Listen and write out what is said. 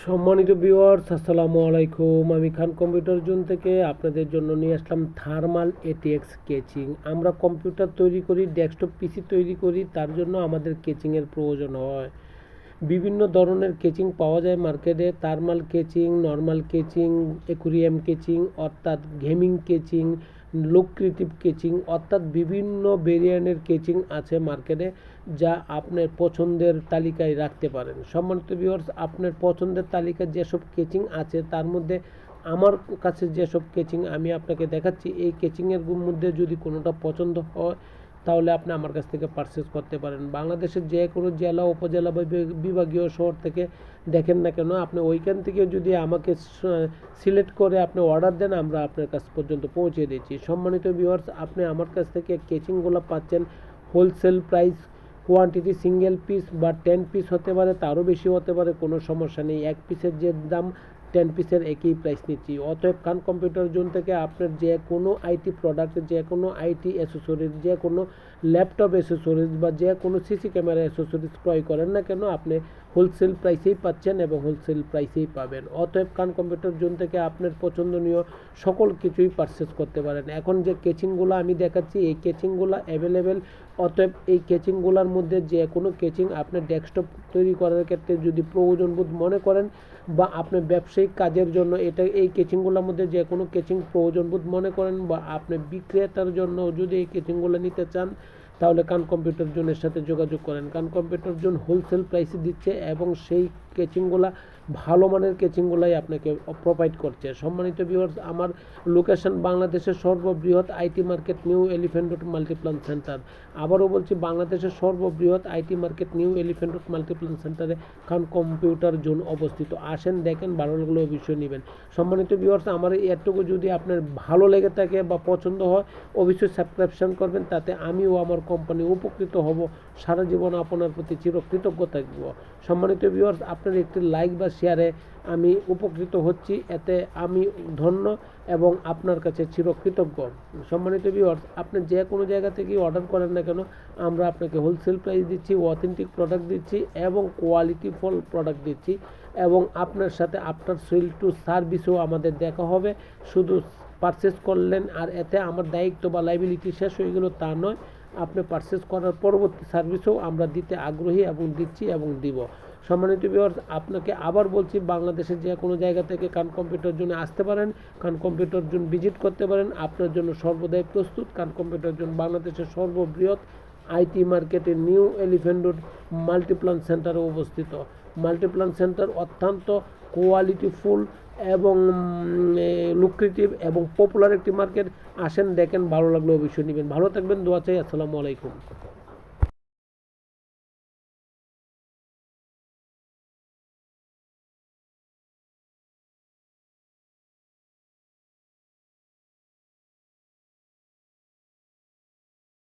সম্মানিত ভিউয়ার্স, আসসালামু আলাইকুম। আমি খান কম্পিউটার জোন থেকে আপনাদের জন্য নিয়ে আসলাম থার্মাল এটিএক্স কেচিং। আমরা কম্পিউটার তৈরি করি, ডেস্কটপ পিসি তৈরি করি, তার জন্য আমাদের কেচিংয়ের প্রয়োজন হয়। বিভিন্ন ধরনের কেচিং পাওয়া যায় মার্কেটে, থার্মাল কেচিং, নর্মাল কেচিং, অ্যাকুরিয়াম কেচিং অর্থাৎ গেমিং কেচিং, লোকক্রিয়েটিভ কেচিং অর্থাৎ বিভিন্ন ভেরিয়েন্টের কেচিং আছে মার্কেটে, যা আপনার পছন্দের তালিকায় রাখতে পারেন। সম্মানিত ভিউয়ার্স, আপনার পছন্দের তালিকায় যেসব কেচিং আছে তার মধ্যে আমার কাছে যেসব কেচিং আমি আপনাকে দেখাচ্ছি, এই কেচিংয়ের মধ্যে যদি কোনোটা পছন্দ হয় তাহলে আপনি আমার কাছ থেকে পারচেস করতে পারেন। বাংলাদেশের যে কোনো জেলা, উপজেলা বা বিভাগীয় শহর থেকে দেখেন না কেন, আপনি ওইখান থেকে যদি আমাকে সিলেক্ট করে আপনি অর্ডার দেন, আমরা আপনার কাছ পর্যন্ত পৌঁছে দিচ্ছি। সম্মানিত ভিউয়ার্স, আপনি আমার কাছ থেকে কেচিংগুলো পাচ্ছেন wholesale price. Quantity single piece বা 10 পিস হতে পারে, তারও বেশি হতে পারে, কোনো সমস্যা নেই। এক পিসের যে দাম 10 পিসের একই প্রাইস নিচ্ছি। অতএব খান কম্পিউটার জোন থেকে আপনার যে কোনো আইটি প্রোডাক্ট, যে কোনো আইটি অ্যাসেসরিজ, যে কোনো ল্যাপটপ অ্যাসেসরিজ বা যে কোনো সিসি ক্যামেরা অ্যাসেসরিজ ক্রয় করেন না কেন, আপনি হোলসেল প্রাইসেই পাচ্ছেন এবং হোলসেল প্রাইসেই পাবেন। অতএব খান কম্পিউটার জোন থেকে আপনার পছন্দনীয় সকল কিছুই পারচেস করতে পারেন। এখন যে কেচিংগুলো আমি দেখাচ্ছি, এই কেচিংগুলো অ্যাভেলেবেল। অতএব এই কেচিংগুলোর মধ্যে যে কোনো কেচিং আপনার ডেস্কটপ তৈরি করার ক্ষেত্রে যদি প্রয়োজনবোধ মনে করেন বা আপনি ব্যবসায়িক কাজের জন্য এই কেচিংগুলোর মধ্যে যে কোনো কেচিং প্রয়োজনবোধ মনে করেন বা আপনি বিক্রেতার জন্য যদি এই কেচিংগুলো নিতে চান, তাহলে খান কম্পিউটার জোনের সাথে যোগাযোগ করেন। খান কম্পিউটার জোন হোলসেল প্রাইসে দিচ্ছে এবং সেই কেচিংগুলো ভালো মানের কেচিংগুলাই আপনাকে প্রোভাইড করছে। সম্মানিত ভিউয়ার্স, আমার লোকেশন বাংলাদেশের সর্ববৃহৎ IT market new elephant road Multiplan centre. আবারও বলছি, বাংলাদেশের সর্ববৃহৎ IT market new elephant road Multiplan সেন্টারে খান কম্পিউটার জোন অবস্থিত। আসেন, দেখেন, ভালো লাগলে অবশ্যই নেবেন। সম্মানিত ভিউয়ার্স, আমার এটুকু যদি আপনার ভালো লেগে থাকে বা পছন্দ হয়, অবশ্যই সাবস্ক্রিপশন করবেন, তাতে আমিও আমার কোম্পানি উপকৃত হব। সারা জীবন আপনার প্রতি চিরকৃতজ্ঞ থাকব। সম্মানিত ভিউয়ার্স, আপনার একটি লাইক বা শেয়ারে আমি উপকৃত হচ্ছি, এতে আমি ধন্য এবং আপনার কাছে চিরকৃতজ্ঞ। সম্মানিত ভিউয়ার্স, আপনি যে কোনো জায়গা থেকে অর্ডার করেন না কেন, আমরা আপনাকে হোলসেল প্রাইস দিচ্ছি, অথেন্টিক প্রোডাক্ট দিচ্ছি এবং কোয়ালিটিফুল প্রোডাক্ট দিচ্ছি এবং আপনার সাথে আফটার সেল টু সার্ভিসও আমাদের দেখা হবে। শুধু পারচেস করলেন আর এতে আমার দায়িত্ব বা লাইবিলিটি শেষ হয়ে গেল তা নয়, আপনি পারচেস করার পরবর্তী সার্ভিসও আমরা দিতে আগ্রহী এবং দিচ্ছি এবং দিব। সম্মানিত ভিউয়ার্স, আপনাকে আবার বলছি, বাংলাদেশের যে কোনো জায়গা থেকে খান কম্পিউটার জোনে আসতে পারেন, খান কম্পিউটার জোন ভিজিট করতে পারেন। আপনার জন্য সর্বদাই প্রস্তুত। খান কম্পিউটার জোন বাংলাদেশের সর্ববৃহৎ আইটি মার্কেটে নিউ এলিফ্যান্ট রোড মাল্টিপ্লান সেন্টারে অবস্থিত। মাল্টিপ্লান সেন্টার অত্যন্ত কোয়ালিটিফুল এবং লুক্রেটিভ এবং পপুলার একটি মার্কেট। আসেন, দেখেন, ভালো লাগলে অবশ্যই নেবেন। ভালো থাকবেন, দোয়া চাই। আসসালামু আলাইকুম।